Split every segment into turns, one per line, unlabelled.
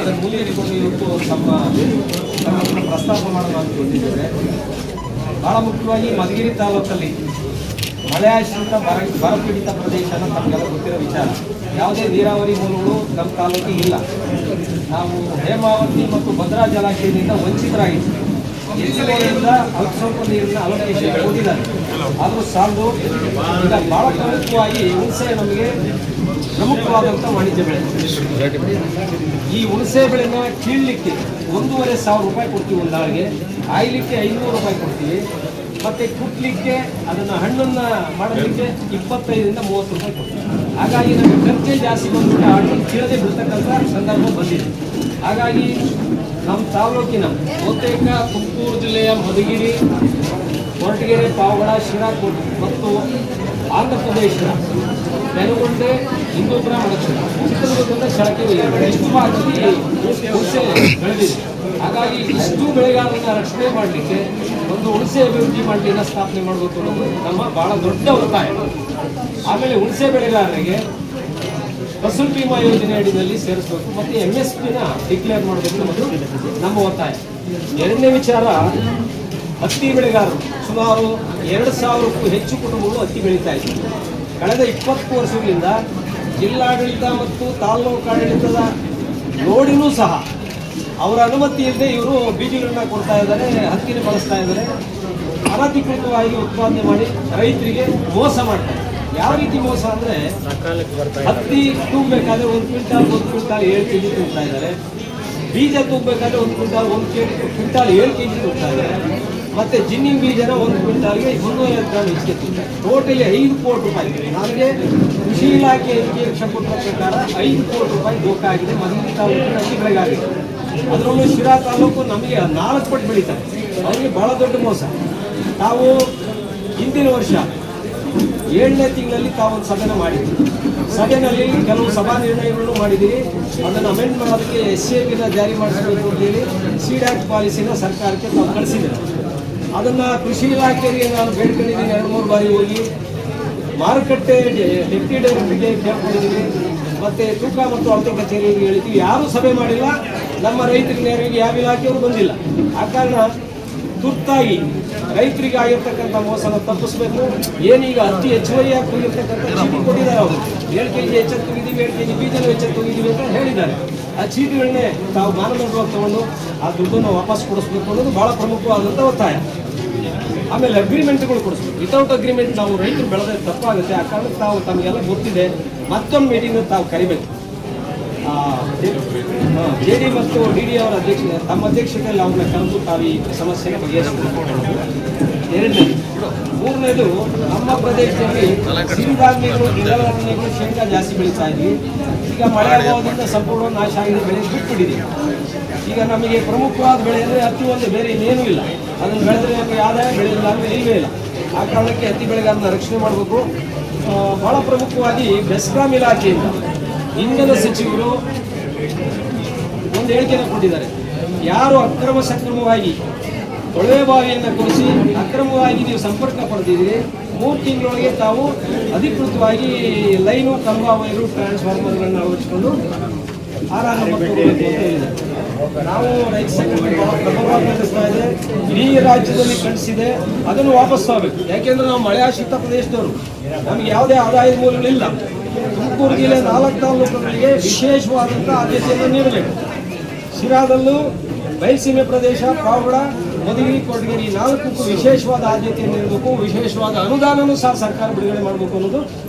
ಅದರ ಮೂಲ ಇಟ್ಕೊಂಡು ಇವತ್ತು ತಮ್ಮ ಪ್ರಸ್ತಾಪ ಮಾಡೋಣ ಅಂತ ಬಂದಿದ್ದೇವೆ. ಬಹಳ ಮುಖ್ಯವಾಗಿ ಮಧುಗಿರಿ ತಾಲೂಕಲ್ಲಿ ಮಳೆ ಆಶ್ರಿತ ಬರಪೀಡಿತ ಪ್ರದೇಶ ತಮಗೆಲ್ಲ ಗೊತ್ತಿರೋ ವಿಚಾರ. ಯಾವುದೇ ನೀರಾವರಿ ಮೂಲಗಳು ನಮ್ಮ ತಾಲೂಕಿಗೆ ಇಲ್ಲ. ನಾವು ಹೇಮಾವತಿ ಮತ್ತು ಭದ್ರಾ ಜಲಾಶಯದಿಂದ ವಂಚಿತರಾಗಿದ್ದೀವಿ. ಎಲ್ಲಿಂದ ಅಲ್ಪ ಸ್ವಲ್ಪ ನೀರಿನ ಅಲೋಕೇಶನ್ ಕೊಟ್ಟಿದ್ದಾರೆ, ಆದರೂ ಸಾಲದು. ಈಗ ಬಹಳ ಪ್ರಮುಖವಾಗಿ ಹುಣಸೆ ನಮಗೆ ಪ್ರಮುಖವಾದಂಥ ವಾಣಿಜ್ಯ ಬೆಳೆ. ಈ ಹುಣಸೆ ಬೆಳೆನ ಕೀಳಲಿಕ್ಕೆ 1,500 ರೂಪಾಯಿ ಕೊಡ್ತೀವಿ ಒಂದು ಆಳಿಗೆ, ಆಯ್ಲಿಕ್ಕೆ 500 ರೂಪಾಯಿ ಕೊಡ್ತೀವಿ, ಮತ್ತು ಕುಟ್ಲಿಕ್ಕೆ ಅದನ್ನು ಹಣ್ಣನ್ನು ಮಾಡಲಿಕ್ಕೆ 25ರಿಂದ 30 ರೂಪಾಯಿ ಕೊಡ್ತೀವಿ. ಹಾಗಾಗಿ ನಮಗೆ ಖರ್ಚೆ ಜಾಸ್ತಿ ಬಂದ್ಬಿಟ್ಟು ಹಣ್ಣನ್ನು ಕೀಳದೆ ಬಿಡ್ತಕ್ಕಂಥ ಸಂದರ್ಭ ಬಂದಿದೆ. ಹಾಗಾಗಿ ನಮ್ಮ ತಾಲೂಕಿನ ಬಹುತೇಕ ತುಮಕೂರು ಜಿಲ್ಲೆಯ ಮಧುಗಿರಿ, ಕೊರಟಗೆರೆ, ಪಾವಗಡ, ಶಿರಾಕೋಟೆ ಮತ್ತು ಆಂಧ್ರ ಪ್ರದೇಶದ ಬೆನಗೊಂಡೆ, ಹಿಂದೂಪುರ, ಮಡಕ್ಷರ, ಚಿತ್ರದುರ್ಗದ ಶಳಕೆ ಇಷ್ಟು ಭಾಗದಲ್ಲಿ ಹುಣಸೆ ಬೆಳೆದಿದೆ. ಹಾಗಾಗಿ ಇಷ್ಟು ಬೆಳೆಗಾರರನ್ನ ರಕ್ಷಣೆ ಮಾಡಲಿಕ್ಕೆ ಒಂದು ಹುಣಸೆ ಅಭಿವೃದ್ಧಿ ಮಂಡಳಿನ ಸ್ಥಾಪನೆ ಮಾಡಬೇಕು ಅನ್ನೋದು ನಮ್ಮ ಬಹಳ ದೊಡ್ಡ ಒತ್ತಾಯ. ಆಮೇಲೆ ಹುಣಸೆ ಬೆಳೆಗಾರರಿಗೆ ಫಸಲ್ ಬಿಮಾ ಯೋಜನೆ ಅಡಿಯಲ್ಲಿ ಸೇರಿಸಬೇಕು ಮತ್ತು MSPನ ಡಿಕ್ಲೇರ್ ಮಾಡಬೇಕು ಅನ್ನೋದು ನಮ್ಮ ಒತ್ತಾಯ. ಎರಡನೇ ವಿಚಾರ, ಹತ್ತಿ ಬೆಳೆಗಾರರು ಸುಮಾರು 2,000ಕ್ಕೂ ಹೆಚ್ಚು ಕುಟುಂಬಗಳು ಹತ್ತಿ ಬೆಳೀತಾ ಇದ್ದಾರೆ. ಕಳೆದ 20 ವರ್ಷಗಳಿಂದ ಜಿಲ್ಲಾಡಳಿತ ಮತ್ತು ತಾಲೂಕು ಆಡಳಿತದ ನೋಡಿನೂ ಸಹ ಅವರ ಅನುಮತಿ ಇಲ್ಲದೆ ಇವರು ಬೀಜಗಳನ್ನ ಕೊಡ್ತಾ ಇದ್ದಾರೆ, ಹತ್ತಿನ ಬಳಸ್ತಾ ಇದ್ದಾರೆ, ಅನಧಿಕೃತವಾಗಿ ಉತ್ಪಾದನೆ ಮಾಡಿ ರೈತರಿಗೆ ಮೋಸ ಮಾಡ್ತಾರೆ. ಯಾವ ರೀತಿ ಮೋಸ ಅಂದರೆ, ಹತ್ತಿ ತೂಗಬೇಕಾದ್ರೆ 1 ಕ್ವಿಂಟಾಲ್ 7 kg ತೂಗ್ತಾ ಇದ್ದಾರೆ, ಬೀಜ ತೂಗಬೇಕಾದ್ರೆ 1 ಕ್ವಿಂಟಾಲ್ 7 kg ತೂಗ್ತಾ ಇದ್ದಾರೆ, ಮತ್ತು ಜಿನ್ನಿಂಗ್ ಬೀಜನ 1 ಕ್ವಿಂಟಾಲ್ಗೆ 350 ಗ್ರಾಮ್ ಹೆಚ್ಚಿಗೆ ತೂಗ್ತಾರೆ. ಟೋಟಲಿ 5 ಕೋಟಿ ರೂಪಾಯಿ. ನನಗೆ ಕೃಷಿ ಇಲಾಖೆ ಲಕ್ಷ ಕೊಟ್ಟ ಪ್ರಕಾರ 5 ಕೋಟಿ ರೂಪಾಯಿ ದೋಖ ಆಗಿದೆ ಮಧುಗಿರಿ ತಾಲೂಕಿನ ಹತ್ತಿ ಬೆಳೆಗಾರರಿಗೆ. ಅದರಲ್ಲೂ ಶಿರಾ ತಾಲೂಕು ನಮಗೆ 4 ಪಟ್ಟು ಬೆಳೀತಾರೆ. ಅವರಿಗೆ ಬಹಳ ದೊಡ್ಡ ಮೋಸ. ತಾವು ಹಿಂದಿನ ವರ್ಷ 7ನೇ ತಿಂಗಳಲ್ಲಿ ತಾವೊಂದು ಸಭೆನ ಮಾಡಿದ್ದೀವಿ. ಸಭೆಯಲ್ಲಿ ಕೆಲವು ಸಭಾ ನಿರ್ಣಯಗಳನ್ನು ಮಾಡಿದ್ದೀರಿ. ಅದನ್ನು ಅಮೆಂಡ್ ಮಾಡೋದಕ್ಕೆ SAPನ ಜಾರಿ ಮಾಡಿಸಬೇಕು ಅಂತೇಳಿ CDAC ಪಾಲಿಸಿನ ಸರ್ಕಾರಕ್ಕೆ ತಾವು ಕಳಿಸಿದ್ದಾರೆ. ಅದನ್ನು ಕೃಷಿ ಇಲಾಖೆಗೆ ನಾನು ಬೇಡ್ಕೊಂಡಿದ್ದೀನಿ. 2-3 ಬಾರಿ ಹೋಗಿ ಮಾರುಕಟ್ಟೆ ಡೆಪ್ಟಿ ಡೈರೆಕ್ಟರ್ಗೆ ಕೇಳ್ಕೊಂಡಿದ್ದೀವಿ, ಮತ್ತು ತೂಕ ಮತ್ತು ಅಳತೆ ಕಚೇರಿಗೆ ಹೇಳಿದ್ದೀವಿ. ಯಾರೂ ಸಭೆ ಮಾಡಿಲ್ಲ. ನಮ್ಮ ರೈತರಿಗೆ ನೇರವಾಗಿ ಯಾವ ಇಲಾಖೆಯವರು ಬಂದಿಲ್ಲ. ಆ ಕಾರಣ ತುರ್ತಾಗಿ ರೈತರಿಗೆ ಆಗಿರ್ತಕ್ಕಂಥ ಮೋಸನ ತಪ್ಪಿಸಬೇಕು. ಏನೀಗ ಅತಿ ಹೆಚ್ಚುವರಿಯಾಗಿ ಹೋಗಿರ್ತಕ್ಕಂಥ ಚೀಟಿ ಕೊಟ್ಟಿದ್ದಾರೆ. ಅವರು 7 kg ಹೆಚ್ಚು ತಗಿದ್ದೀವಿ, 7 kg ಬೀಜನೂ ಹೆಚ್ಚು ತಗಿದ್ದೀವಿ ಅಂತ ಹೇಳಿದ್ದಾರೆ. ಆ ಚೀಟಿಗಳನ್ನೇ ತಾವು ಮಾನದಂಡವಾಗಿ ತಗೊಂಡು ಆ ದುಡ್ಡನ್ನು ವಾಪಸ್ ಕೊಡಿಸ್ಬೇಕು ಅನ್ನೋದು ಭಾಳ ಪ್ರಮುಖವಾದಂಥ ಒತ್ತಾಯ. ಆಮೇಲೆ ಅಗ್ರಿಮೆಂಟ್ಗಳು ಕೊಡಿಸ್ಬೇಕು. ವಿತೌಟ್ ಅಗ್ರಿಮೆಂಟ್ ನಾವು ರೈತರು ಬೆಳೆದ ತಪ್ಪಾಗುತ್ತೆ. ಆ ಕಾರಣಕ್ಕೆ ತಾವು ತಮಗೆಲ್ಲ ಗೊತ್ತಿದೆ, ಮತ್ತೊಂದು ಮೀಟಿಂಗ್ ತಾವು ಕರಿಬೇಕು. JD ಮತ್ತು DD ಅವರ ತಮ್ಮ ಅಧ್ಯಕ್ಷತೆಯಲ್ಲಿ ಅವ್ರನ್ನ ಕರೆದು ತಾವು ಈ ಸಮಸ್ಯೆನ ಬಗೆಹರಿಸಬೇಕು. ಎರಡನೇದು. ಮೂರನೇದು, ನಮ್ಮ ಪ್ರದೇಶದಲ್ಲಿ ಸಿರಿಧಾನ್ಯಗಳು, ದ್ವಿದಳ ಧಾನ್ಯಗಳು, ಶೇಂಗಾ ಜಾಸ್ತಿ ಬೆಳೀತಾ ಇದ್ವಿ. ಈಗ ಮಳೆ ಅಭಾವದಿಂದ ಸಂಪೂರ್ಣ ನಾಶ ಆಗಿದೆ, ಬೆಳೆ ಬಿಟ್ಬಿಟ್ಟಿದೆ. ಈಗ ನಮಗೆ ಪ್ರಮುಖವಾದ ಬೆಳೆ ಅಂದರೆ ಹತ್ತಿ ಒಂದು, ಬೇರೆ ಇನ್ನೇನೂ ಇಲ್ಲ. ಅದನ್ನು ಬೆಳೆದರೆ ನಮಗೆ ಆದಾಯ, ಬೆಳೆಯಿಲ್ಲ ಅಂದರೆ ಇಲ್ಲವೇ ಇಲ್ಲ. ಆ ಕಾರಣಕ್ಕೆ ಹತ್ತಿ ಬೆಳೆಗಾರನ ರಕ್ಷಣೆ ಮಾಡಬೇಕು. ಭಾಳ ಪ್ರಮುಖವಾಗಿ ಬೆಸ್ಕಾಂ ಇಲಾಖೆಯಿಂದ ಇಂಧನ ಸಚಿವರು ಒಂದು ಹೇಳಿಕೆಯನ್ನು ಕೊಟ್ಟಿದ್ದಾರೆ. ಯಾರು ಅಕ್ರಮ ಸಕ್ರಮವಾಗಿ ಕೊಳವೆ ಬಾವಿಯನ್ನು ಕೊಡಿಸಿ ಅಕ್ರಮವಾಗಿ ನೀವು ಸಂಪರ್ಕ ಪಡೆದಿದ್ದೀರಿ, 3 ತಿಂಗಳೊಳಗೆ ತಾವು ಅಧಿಕೃತವಾಗಿ ಲೈನು, ಕಂಬ, ವೈರು, ಟ್ರಾನ್ಸ್ಫಾರ್ಮರ್ಗಳನ್ನು ಅಳವಡಿಸಿಕೊಂಡು ಆರಾಮ ತಗೋಬೇಕು ಅಂತ ಹೇಳಿದ್ದಾರೆ. ನಾವು ರೈತ ಸಂಘಟನೆ ಭಾಳ ಪ್ರಬಲವಾಗಿ ನಡೆಸ್ತಾ ಇದೆ, ಇಡೀ ರಾಜ್ಯದಲ್ಲಿ ಕಳಿಸಿದೆ. ಅದನ್ನು ವಾಪಸ್ ತಗೋಬೇಕು. ಯಾಕೆಂದರೆ ನಾವು ಮಳೆ ಆಶ್ರಿತ ಪ್ರದೇಶದವರು, ನಮಗೆ ಯಾವುದೇ ಆದಾಯದ ಮೂಲಗಳಿಲ್ಲ. ತುಮಕೂರು ಜಿಲ್ಲೆ 4 ತಾಲೂಕುಗಳಿಗೆ ವಿಶೇಷವಾದಂಥ ಆದ್ಯತೆಯನ್ನು ನೀಡಬೇಕು. ಶಿರಾದಲ್ಲೂ ಬಯಲುಸೀಮೆ ಪ್ರದೇಶ, ಪಾವಗಡ, ಮಧುಗಿರಿ, ಕೊರಟಗೆರೆ 4ಕ್ಕೂ ವಿಶೇಷವಾದ ಆದ್ಯತೆಯನ್ನು ನೀಡಬೇಕು. ವಿಶೇಷವಾದ ಅನುದಾನವೂ ಸಹ ಸರ್ಕಾರ ಬಿಡುಗಡೆ ಮಾಡಬೇಕು ಅನ್ನೋದು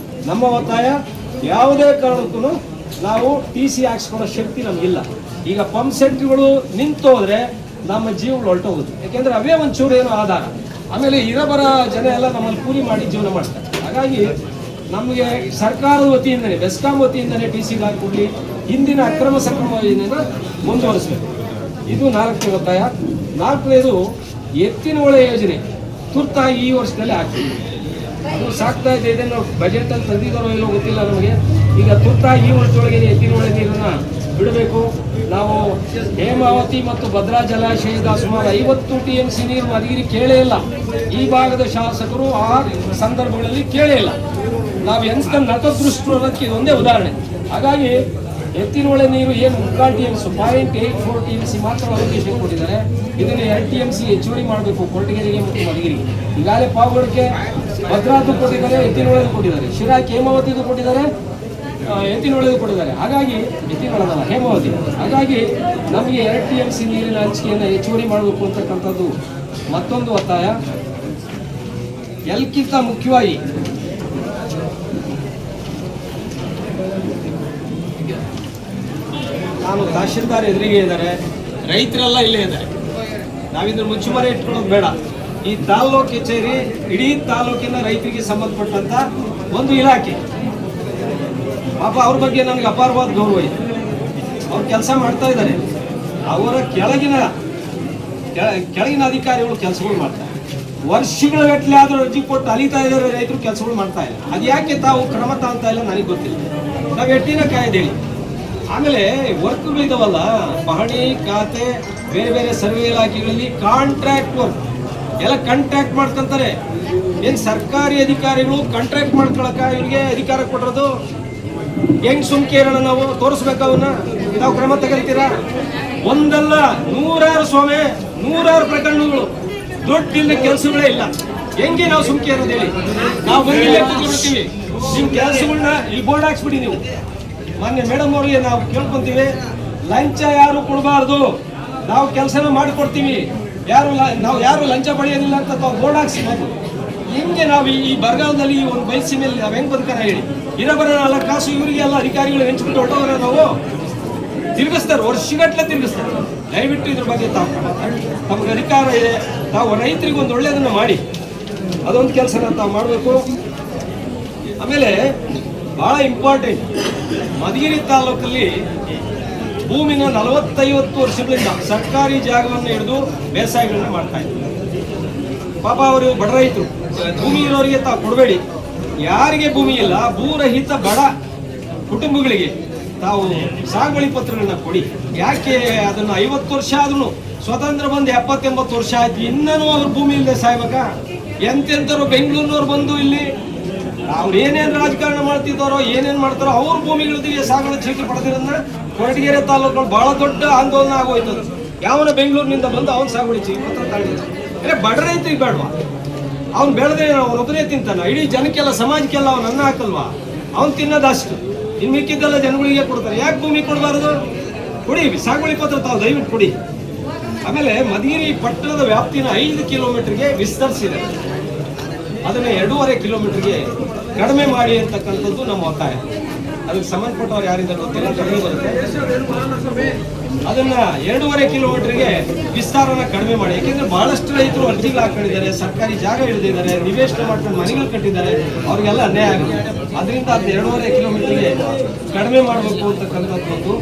ನಮ್ಮ ಒತ್ತಾಯ. ಯಾವುದೇ ಕಾರಣಕ್ಕೂ ನಾವು TC ಹಾಕ್ಸ್ಕೊಳ್ಳೋ ಶಕ್ತಿ ನಮಗಿಲ್ಲ. ಈಗ ಪಂಪ್ ಸೆಟ್ಗಳು ನಿಂತೋದ್ರೆ ನಮ್ಮ ಜೀವಗಳು ಹೊರಟೋಗುತ್ತೆ. ಯಾಕೆಂದರೆ ಅವೇ ಒಂಚೂರು ಏನೋ ಆಧಾರ. ಆಮೇಲೆ ಇರಬರ ಜನ ಎಲ್ಲ ನಮ್ಮಲ್ಲಿ ಕೂಲಿ ಮಾಡಿ ಜೀವನ ಮಾಡ್ತಾರೆ. ಹಾಗಾಗಿ ನಮಗೆ ಸರ್ಕಾರದ ವತಿಯಿಂದಲೇ, ಬೆಸ್ಕಾಂ ವತಿಯಿಂದಲೇ TC ಹಾಕಿಕೊಡ್ಲಿ, ಹಿಂದಿನ ಅಕ್ರಮ ಸಕ್ರಮ ಯೋಜನೆಯನ್ನು ಮುಂದುವರಿಸಬೇಕು. ಇದು 4ನೇ ಒತ್ತಾಯ. 4ನೇದು, ಎತ್ತಿನ ಹೊಳೆ ಯೋಜನೆ ತುರ್ತಾಗಿ ಈ ವರ್ಷದಲ್ಲಿ ಆಗ್ತದೆ. ಅದು ಸಾಕ್ತಾ ಇದೆ. ಇದನ್ನು ಬಜೆಟಲ್ಲಿ ತಂದಿದ್ದಾರೋ ಇಲ್ಲೋ ಗೊತ್ತಿಲ್ಲ ನಮಗೆ. ಈಗ ತುರ್ತಾಗಿ ಈ ವರ್ಷದೊಳಗೆ ಎತ್ತಿನ ಹೊಳೆ ನೀರನ್ನು ಬಿಡಬೇಕು. ನಾವು ಹೇಮಾವತಿ ಮತ್ತು ಭದ್ರಾ ಜಲಾಶಯದ ಸುಮಾರು 50 TMC ನೀರು ಮಧುಗಿರಿ ಕೇಳೇ ಇಲ್ಲ. ಈ ಭಾಗದ ಶಾಸಕರು ಆ ಸಂದರ್ಭಗಳಲ್ಲಿ ಕೇಳೇ ಇಲ್ಲ. ನಾವು ಎಂತ ನತದೃಷ್ಟಕ್ಕೆ ಇದೊಂದೇ ಉದಾಹರಣೆ. ಹಾಗಾಗಿ ಎತ್ತಿನೊಳೆ ನೀರು ಏನು 3 TMC 0.84 TMC ಮಾತ್ರ ಅಲೋಕೇಶನ್ ಕೊಟ್ಟಿದ್ದಾರೆ. ಇದನ್ನು 2 TMC ಹೆಚ್ಚುವರಿ ಮಾಡಬೇಕು ಕೊರಟಗೆರೆಗೆ ಮತ್ತು ಮಧುಗಿರಿಗೆ. ಈಗಾಗಲೇ ಪಾವಗಡಕ್ಕೆ ಭದ್ರಾದ್ದು ಕೊಟ್ಟಿದ್ದಾರೆ, ಎತ್ತಿನೊಳೆದು ಕೊಟ್ಟಿದ್ದಾರೆ, ಶಿರಾಕ್ಕೆ ಹೇಮಾವತಿದು ಕೊಟ್ಟಿದ್ದಾರೆ, ಎತ್ತಿನೊಳೆದು ಕೊಟ್ಟಿದ್ದಾರೆ. ಹಾಗಾಗಿ ಎತ್ತಿನೊಳೆದಲ್ಲ ಹೇಮಾವತಿ. ಹಾಗಾಗಿ ನಮಗೆ 2 TMC ನೀರಿನ ಹಂಚಿಕೆಯನ್ನು ಹೆಚ್ಚುವರಿ ಮಾಡಬೇಕು ಅಂತಕ್ಕಂಥದ್ದು ಮತ್ತೊಂದು ಒತ್ತಾಯ. ಎಲ್ಲಕ್ಕಿಂತ ಮುಖ್ಯವಾಗಿ ನಾನು ತಹಶೀಲ್ದಾರ್ ಎದುರಿಗೆ ಇದ್ದಾರೆ, ರೈತರೆಲ್ಲ ಇಲ್ಲೇ ಇದ್ದಾರೆ. ನಾವಿದ್ರ ಮುಚ್ಚುಮರೆ ಇಟ್ಕೊಳ್ಳೋದು ಬೇಡ. ಈ ತಾಲ್ಲೂಕು ಕಚೇರಿ ಇಡೀ ತಾಲೂಕಿನ ರೈತರಿಗೆ ಸಂಬಂಧಪಟ್ಟಂತ ಒಂದು ಇಲಾಖೆ. ಪಾಪ ಅವ್ರ ಬಗ್ಗೆ ನನಗೆ ಅಪಾರವಾದ ಗೌರವ ಇದೆ. ಅವ್ರು ಕೆಲಸ ಮಾಡ್ತಾ ಇದ್ದಾರೆ. ಅವರ ಕೆಳಗಿನ ಅಧಿಕಾರಿಗಳು ಕೆಲಸಗಳು ಮಾಡ್ತಾರೆ. ವರ್ಷಗಳ ಗಟ್ಟಲೆ ಆದರೂ ಅರ್ಜಿ ಕೊಟ್ಟು ಅಲಿತಾ ಇದ್ದಾರೆ, ರೈತರು ಕೆಲಸಗಳು ಮಾಡ್ತಾ ಇಲ್ಲ. ಅದು ಯಾಕೆ ತಾವು ಕ್ರಮ ತಗೊಳ್ತಾ ಇಲ್ಲ ನನಗೆ ಗೊತ್ತಿಲ್ಲ. ನಾವು ಎಟ್ಟಿನ ಕಾಯ್ದೇಳಿ. ಆಮೇಲೆ ವರ್ಕ್ಗಳಿದಾವಲ್ಲ, ಪಹಣಿ ಖಾತೆ, ಬೇರೆ ಬೇರೆ ಸರ್ವೆ ಇಲಾಖೆಗಳಲ್ಲಿ ಕಾಂಟ್ರಾಕ್ಟ್ ವರ್ಕ್ ಎಲ್ಲ ಕಾಂಟ್ರಾಕ್ಟ್ ಮಾಡ್ಕೊಂತಾರೆ. ಏನು ಸರ್ಕಾರಿ ಅಧಿಕಾರಿಗಳು ಕಾಂಟ್ರಾಕ್ಟ್ ಮಾಡ್ಕೊಳಕ ಇವ್ರಿಗೆ ಅಧಿಕಾರ ಕೊಟ್ಟಿರೋದು? ಹೆಂಗ್ ಸುಮ್ಕೇರಣ ನಾವು ತೋರಿಸ್ಬೇಕು ಅವನ್ನ? ನಾವು ಕ್ರಮ ತಗೊಳ್ತೀರಾ? ಒಂದಲ್ಲ ನೂರಾರು ಪ್ರಕರಣಗಳು, ದೊಡ್ಡ ಕೆಲಸಗಳೇ ಇಲ್ಲ. ಹೆಂಗೆ ನಾವು ಸುಮ್ಕೆ ಇರೋದು ಹೇಳಿ? ನಾವು ಬರ್ತೀವಿ, ನಿಮ್ ಕೆಲಸಗಳನ್ನ ಇಲ್ಲಿ ಬೋರ್ಡ್ ಹಾಕ್ಸ್ಬಿಡಿ. ನೀವು ಮಾನ್ಯ ಮೇಡಮ್ ಅವ್ರಿಗೆ ನಾವು ಕೇಳ್ಕೊಂತೀವಿ, ಲಂಚ ಯಾರು ಕೊಡಬಾರ್ದು, ನಾವು ಕೆಲಸನ ಮಾಡಿಕೊಡ್ತೀವಿ, ನಾವು ಯಾರು ಲಂಚ ಪಡೆಯೋದಿಲ್ಲ ಅಂತ ತಾವು ಬೋರ್ಡ್ ಹಾಕ್ಸ್ಬೇಕು. ಹೆಂಗೆ ನಾವು ಈ ಬರಗಾಲದಲ್ಲಿ ಒಂದು ಬಯಸಿ ಮೇಲೆ ನಾವು ಹೆಂಗ್ ಬದುಕನ ಹೇಳಿ? ಇರೋಬರ 4 ಕಾಸು ಇವರಿಗೆ ಎಲ್ಲ ಅಧಿಕಾರಿಗಳು ಹೆಂಚ್ಬಿಟ್ಟು ಹೊಟ್ಟೋಗ್ರೆ ನಾವು ತಿರುಗಿಸ್ತಾರೆ, ವರ್ಷಗಟ್ಟಲೆ ತಿರುಗಿಸ್ತಾರೆ. ದಯವಿಟ್ಟು ಇದ್ರ ಬಗ್ಗೆ ತಮ್ಗೆ ಅಧಿಕಾರ ಇದೆ, ತಾವು ರೈತರಿಗೆ ಒಂದು ಒಳ್ಳೆಯದನ್ನು ಮಾಡಿ, ಅದೊಂದು ಕೆಲಸನ ತಾವು ಮಾಡಬೇಕು. ಆಮೇಲೆ ಬಹಳ ಇಂಪಾರ್ಟೆಂಟ್, ಮಧುಗಿರಿ ತಾಲೂಕಲ್ಲಿ ಭೂಮಿನ 40-50 ವರ್ಷಗಳಿಂದ ಸರ್ಕಾರಿ ಜಾಗವನ್ನು ಹಿಡಿದು ಬೇಸಾಯಗಳನ್ನ ಮಾಡ್ತಾ ಇದ್ದಾರೆ. ಪಾಪ ಅವರು ಬಡ ರೈತರು, ಭೂಮಿ ಇರೋರಿಗೆ ತಾವು ಕೊಡಬೇಡಿ. ಯಾರಿಗೆ ಭೂಮಿ ಇಲ್ಲ, ಭೂರಹಿತ ಬಡ ಕುಟುಂಬಗಳಿಗೆ ತಾವು ಸಾಗುವಳಿ ಪತ್ರಗಳನ್ನ ಕೊಡಿ. ಯಾಕೆ ಅದನ್ನು 50 ವರ್ಷ ಆದ್ರೂ, ಸ್ವತಂತ್ರ ಬಂದು 70-80 ವರ್ಷ ಆಯ್ತು, ಇನ್ನೂ ಅವ್ರ ಭೂಮಿ ಇಲ್ಲದೆ ಸಾಯ್ಬೇಕಾ? ಎಂತೆಂಥವ್ರು ಬೆಂಗಳೂರಿನವ್ರು ಬಂದು ಇಲ್ಲಿ ಅವ್ರು ಏನೇನು ರಾಜಕಾರಣ ಮಾಡ್ತಿದ್ದಾರೋ, ಏನೇನು ಮಾಡ್ತಾರೋ, ಅವ್ರ ಭೂಮಿಗಳಿಗೆ ಸಾಗುವಳಿ ಚೀಟಿ ಪಡೆದಿರೋದನ್ನ ಕೊರಟಗೆರೆ ತಾಲೂಕು ಬಹಳ ದೊಡ್ಡ ಆಂದೋಲನ ಆಗೋಯ್ತದ. ಯಾವನ ಬೆಂಗಳೂರಿನಿಂದ ಬಂದು ಅವ್ನು ಸಾಗುವಳಿ ಚೀಟಿ ಪತ್ರ ತಗೊಂಡಿದ್ದ ಬಡ ರೈತರಿಗೆ ಬೇಡವಾ? ಅವ್ನು ಬೆಳೆದ್ರೆ ಅವ್ನು ಒಬ್ಬನೇ ತಿಂತಾನ? ಇಡೀ ಜನಕ್ಕೆಲ್ಲ, ಸಮಾಜಕ್ಕೆಲ್ಲ ಅವ್ನು ಅನ್ನ ಹಾಕಲ್ವಾ? ಅವ್ನು ತಿನ್ನೋದಷ್ಟು, ಇನ್ನು ಮಿಕ್ಕಿದ್ದೆಲ್ಲ ಜನಗಳಿಗೆ ಕೊಡ್ತಾರೆ. ಯಾಕೆ ಭೂಮಿ ಕೊಡಬಾರದು? ಕೊಡಿ, ಸಾಗುವಳಿ ಪತ್ರ ತಾವು ದಯವಿಟ್ಟು ಕೊಡಿ. ಆಮೇಲೆ ಮಧುಗಿರಿ ಪಟ್ಟಣದ ವ್ಯಾಪ್ತಿನ 5 ಕಿಲೋಮೀಟರ್ಗೆ ವಿಸ್ತರಿಸಿದೆ, ಅದನ್ನು 2.5 ಕಿಲೋಮೀಟರ್ಗೆ ಕಡಿಮೆ ಮಾಡಿ ಅಂತಕ್ಕಂಥದ್ದು ನಮ್ಮ ಒತ್ತಾಯ. ಅದಕ್ಕೆ ಸಂಬಂಧಪಟ್ಟವ್ರು ಯಾರಿಂದ ಗೊತ್ತಿಲ್ಲ, ಕಡಿಮೆ ಬರುತ್ತೆ. ಅದನ್ನ 2.5 ಕಿಲೋಮೀಟರ್ಗೆ ವಿಸ್ತಾರನ ಕಡಿಮೆ ಮಾಡಿ. ಯಾಕೆಂದ್ರೆ ಬಹಳಷ್ಟು ರೈತರು ಅರ್ಜಿಗಳು ಹಾಕೊಂಡಿದ್ದಾರೆ, ಸರ್ಕಾರಿ ಜಾಗ ಹಿಡಿದಿದ್ದಾರೆ, ನಿವೇಶನ ಮಾಡ್ಕೊಂಡು ಮನೆಗಳು ಕಟ್ಟಿದ್ದಾರೆ, ಅವ್ರಿಗೆಲ್ಲ ಅನ್ಯಾಯ ಆಗುತ್ತೆ. ಅದರಿಂದ ಅದನ್ನ 2.5 ಕಿಲೋಮೀಟರ್ಗೆ ಕಡಿಮೆ ಮಾಡಬೇಕು ಅಂತಕ್ಕಂಥದ್ದು.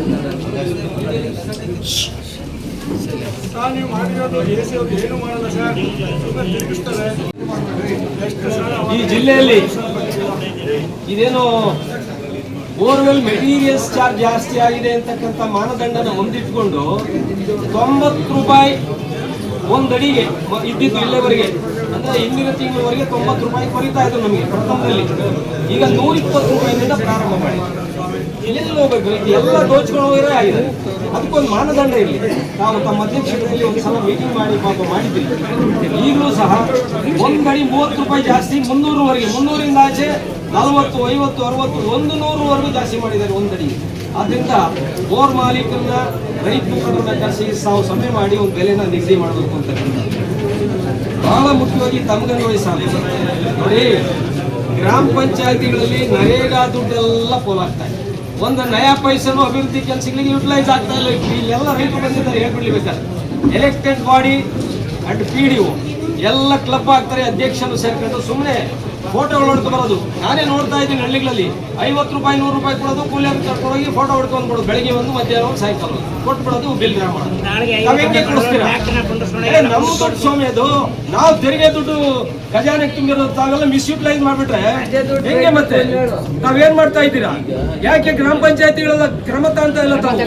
ಈ ಜಿಲ್ಲೆಯಲ್ಲಿ ಇದೇನು ಬೋರ್ವೆಲ್ ಮೆಟೀರಿಯಲ್ಸ್ ಚಾರ್ಜ್ ಜಾಸ್ತಿ ಆಗಿದೆ ಅಂತಕ್ಕಂಥ ಮಾನದಂಡನ ಹೊಂದಿಟ್ಕೊಂಡು 90 ರೂಪಾಯಿ ಒಂದು ಅಡಿಗೆ ಇದ್ದಿದ್ದು ಇಲ್ಲಿವರೆಗೆ, ಅಂದ್ರೆ ಹಿಂದಿನ ತಿಂಗಳವರೆಗೆ 90 ರೂಪಾಯಿ ಕೊರಿತಾ ಇದ್ರು ನಮಗೆ ಪ್ರಥಮದಲ್ಲಿ. ಈಗ 120 ರೂಪಾಯಿನಿಂದ ಪ್ರಾರಂಭ ಮಾಡಿ ಎಲ್ಲಿ ಹೋಗ್ಬೇಕು? ಎಲ್ಲ ದೋಚ್ಕೊಂಡು ಹೋಗಿರೇ ಆಗಿದೆ. ಅದಕ್ಕೊಂದು ಮಾನದಂಡ ಇರಲಿ. ನಾವು ತಮ್ಮ ಅಧ್ಯಕ್ಷತೆಯಲ್ಲಿ ಒಂದು ಸಲ ಮೀಟಿಂಗ್ ಮಾಡಿ ಪಾಪ ಮಾಡಿದ್ದೀವಿ. ಈಗಲೂ ಸಹ ಒಂದು ಅಡಿ 30 ರೂಪಾಯಿ ಜಾಸ್ತಿ, 300ವರೆಗೆ, 300ರಿಂದ ಆಚೆ 40, 50, 60, 100ವರೆಗೂ ಜಾಸ್ತಿ ಮಾಡಿದ್ದಾರೆ ಒಂದಡಿ. ಆದ್ದರಿಂದ ಬೋರ್ ಮಾಲೀಕರನ್ನ, ರೈತ ಮುಖಂಡರನ್ನ ಕರೆಸಿ ತಾವು ಸಭೆ ಮಾಡಿ ಒಂದು ಬೆಲೆನ ನಿಗದಿ ಮಾಡಬೇಕು ಅಂತ. ಬಹಳ ಮುಖ್ಯವಾಗಿ ತಮಗನ್ವಯ ಸಾಲ ನೋಡಿ, ಗ್ರಾಮ ಪಂಚಾಯತಿಗಳಲ್ಲಿ ನರೇಗಾ ದುಡ್ಡೆಲ್ಲ ಪೋಲಾಗ್ತಾ ಇದೆ. ಒಂದು ನಯಾ ಪೈಸನು ಅಭಿವೃದ್ಧಿ ಕೆಲಸಗಳಿಗೆ ಯುಟಿಲೈಸ್ ಆಗ್ತಾ ಇಲ್ಲ. ಇಲ್ಲೆಲ್ಲ ರೈತರು ಬಂದಿದ್ದಾರೆ, ಹೇಳ್ಬಿಡ್ಬೇಕಾದ್ರೆ ಎಲೆಕ್ಟೆಡ್ ಬಾಡಿ ಅಂಡ್ PDO ಎಲ್ಲ ಕ್ಲಬ್ ಆಗ್ತಾರೆ, ಅಧ್ಯಕ್ಷರು ಸೇರ್ಕೊಂಡು ಸುಮ್ಮನೆ ಫೋಟೋಗಳು ಹೊಡ್ಕೊಂಡು ಬರೋದು. ನಾನೇ ನೋಡ್ತಾ ಇದ್ದೀನಿ ಹಳ್ಳಿಗಳಲ್ಲಿ 50 ರೂಪಾಯಿ 100 ರೂಪಾಯಿ ಕೊಡೋದು, ಕೂಲಿ ಕರ್ಕೊಂಡೋಗಿ ಫೋಟೋ ಹೊಡ್ಕೊಂಡು ಬಿಡೋದು. ಬೆಳಗ್ಗೆ ಒಂದು, ಮಧ್ಯಾಹ್ನ ಸಾಯಂಕಾಲ ಕೊಟ್ಬಿಡೋದು, ಬಿಲ್ ಡ್ರಾ ಮಾಡೋದು. ನಮ್ಮ ದುಡ್ಡು ಸ್ವಾಮಿ, ಅದು ನಾವು ತೆರಿಗೆ ದುಡ್ಡು ಖಜಾನೆಗೆ ತುಂಬಿರೋದು. ತಾವೆಲ್ಲ ಮಿಸ್ಯೂಟಿಲೈಸ್ ಮಾಡ್ಬಿಟ್ರೆ ಹೆಂಗೆ? ಮತ್ತೆ ತಾವೇನ್ ಮಾಡ್ತಾ ಇದ್ದೀರಾ? ಯಾಕೆ ಗ್ರಾಮ ಪಂಚಾಯತಿಗಳೆಲ್ಲ ಕ್ರಮ ತಗೊಂತ ಇಲ್ಲ? ತಾವು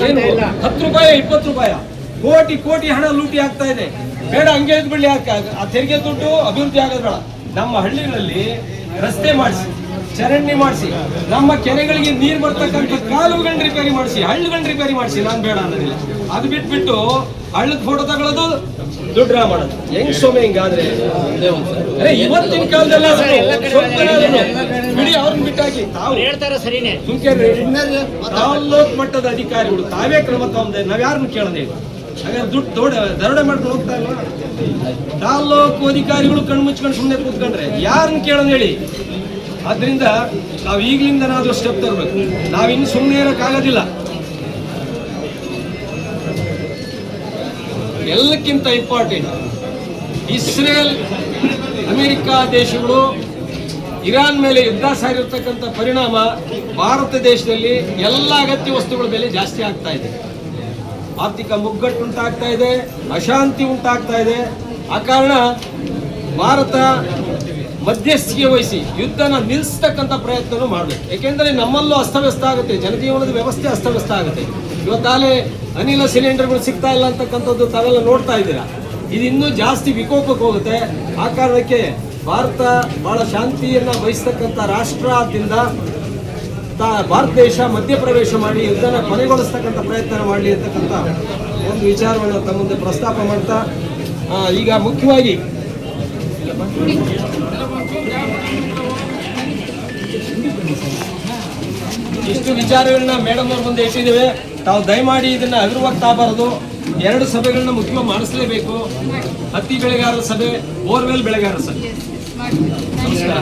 10 ರೂಪಾಯಿ 20 ರೂಪಾಯಿ ಕೋಟಿ ಹಣ ಲೂಟಿ ಆಗ್ತಾ ಇದೆ. ಬೇಡ, ಹಂಗೆ ಇದ್ಬಿಡ್ಲಿ. ಯಾಕೆ ಆ ತೆರಿಗೆ ದುಡ್ಡು ಅಭಿವೃದ್ಧಿ ಆಗೋದು ಬೇಡ. ನಮ್ಮ ಹಳ್ಳಿಗಳಲ್ಲಿ ರಸ್ತೆ ಮಾಡಿಸಿ, ಚರಂಡಿ ಮಾಡಿಸಿ, ನಮ್ಮ ಕೆರೆಗಳಿಗೆ ನೀರು ಬರ್ತಕ್ಕಂಥ ಕಾಲುಗಳನ್ನ ರಿಪೇರಿ ಮಾಡಿಸಿ, ಹಳ್ಳಿಗಳನ್ನ ರಿಪೇರಿ ಮಾಡಿಸಿ. ನಾನು ಬೇಡ ಅನ್ನೋದಿಲ್ಲ. ಅದು ಬಿಟ್ಬಿಟ್ಟು ಹಳ್ಳದ ಫೋಟೋ ತಗೊಳ್ಳೋದು, ದುಡ್ಡು ಡ್ರಾ ಮಾಡೋದು. ಹೆಂಗ್ ಸೋಮೆ ಹಿಂಗಾದ್ರೆ ಇವತ್ತಿನ ಕಾಲದಲ್ಲಿ ಬಿಡಿ, ಅವ್ರನ್ನ ಬಿಟ್ಟಾಕಿ. ತಾವು ತಾಲ್ಲೂಕ್ ಮಟ್ಟದ ಅಧಿಕಾರಿಗಳು ತಾವೇ ಕ್ರಮ ತಗೊಂಡೆ, ನಾವ್ ಯಾರನ್ನು ಕೇಳೋದೇ ಇಲ್ಲ. ಹಾಗಾದ್ರೆ ದುಡ್ಡು ದರೋಡೆ ಮಾಡ್ಕೊಂಡು ಹೋಗ್ತಾ ಇಲ್ಲ. ತಾಲ್ಲೂಕು ಅಧಿಕಾರಿಗಳು ಕಣ್ಣು ಮುಚ್ಕೊಂಡು ಸುಮ್ಮನೆ ಕೂತ್ಕೊಂಡ್ರೆ ಯಾರನ್ನ ಕೇಳೋದು ಹೇಳಿ? ಆದ್ರಿಂದ ನಾವು ಈಗಲಿಂದ ನಾವು ಸ್ಟೆಪ್ ತರಬೇಕು. ನಾವಿನ್ನು ಸುಮ್ಮನೆ ಇರೋಕ್ಕಾಗೋದಿಲ್ಲ. ಎಲ್ಲಕ್ಕಿಂತ ಇಂಪಾರ್ಟೆಂಟ್, ಇಸ್ರೇಲ್ ಅಮೆರಿಕ ದೇಶಗಳು ಇರಾನ್ ಮೇಲೆ ಯುದ್ಧ ಸಾರಿರ್ತಕ್ಕಂಥ ಪರಿಣಾಮ ಭಾರತ ದೇಶದಲ್ಲಿ ಎಲ್ಲ ಅಗತ್ಯ ವಸ್ತುಗಳ ಬೆಲೆ ಜಾಸ್ತಿ ಆಗ್ತಾ ಇದೆ. ಆರ್ಥಿಕ ಮುಗ್ಗಟ್ಟು ಉಂಟಾಗ್ತಾ ಇದೆ, ಅಶಾಂತಿ ಉಂಟಾಗ್ತಾ ಇದೆ. ಆ ಕಾರಣ ಭಾರತ ಮಧ್ಯಸ್ಥಿಕೆ ವಹಿಸಿ ಯುದ್ಧನ ನಿಲ್ಲಿಸ್ತಕ್ಕಂಥ ಪ್ರಯತ್ನ ಮಾಡಬೇಕು. ಯಾಕೆಂದ್ರೆ ನಮ್ಮಲ್ಲೂ ಅಸ್ತವ್ಯಸ್ತ ಆಗುತ್ತೆ, ಜನಜೀವನದ ವ್ಯವಸ್ಥೆ ಅಸ್ತವ್ಯಸ್ತ ಆಗುತ್ತೆ. ಇವತ್ತಾಲೆ ಅನಿಲ ಸಿಲಿಂಡರ್ಗಳು ಸಿಗ್ತಾ ಇಲ್ಲ ಅಂತಕ್ಕಂಥದ್ದು ತಾವೆಲ್ಲ ನೋಡ್ತಾ ಇದ್ದೀರಾ. ಇದು ಇನ್ನೂ ಜಾಸ್ತಿ ವಿಕೋಪಕ್ಕೆ ಹೋಗುತ್ತೆ. ಆ ಕಾರಣಕ್ಕೆ ಭಾರತ ಬಹಳ ಶಾಂತಿಯನ್ನ ಬಯಸ್ತಕ್ಕಂಥ ರಾಷ್ಟ್ರದಿಂದ ಭಾರತ ದೇಶ ಮಧ್ಯಪ್ರವೇಶ ಮಾಡಿ ಯುದ್ಧನ ಕೊನೆಗೊಳಿಸ್ತಕ್ಕಂಥ ಪ್ರಯತ್ನ ಮಾಡಲಿ ಅಂತಕ್ಕಂಥ ಒಂದು ವಿಚಾರವನ್ನು ತಮ್ಮ ಮುಂದೆ ಪ್ರಸ್ತಾಪ ಮಾಡ್ತಾ, ಈಗ ಮುಖ್ಯವಾಗಿ ಇಷ್ಟು ವಿಚಾರಗಳನ್ನ ಮೇಡಮ್ ಅವ್ರ ಮುಂದೆ ಇಟ್ಟಿದ್ದೇವೆ. ತಾವು ದಯಮಾಡಿ ಇದನ್ನ ಹಗುರವಾಗಿ ತಾಬಾರದು. 2 ಸಭೆಗಳನ್ನ ಮುಖ್ಯವಾಗಿ ಮಾಡಿಸಲೇಬೇಕು. ಹತ್ತಿ ಬೆಳೆಗಾರರ ಸಭೆ, ಬೋರ್ವೆಲ್ ಬೆಳೆಗಾರರ ಸಭೆ. ನಮಸ್ಕಾರ.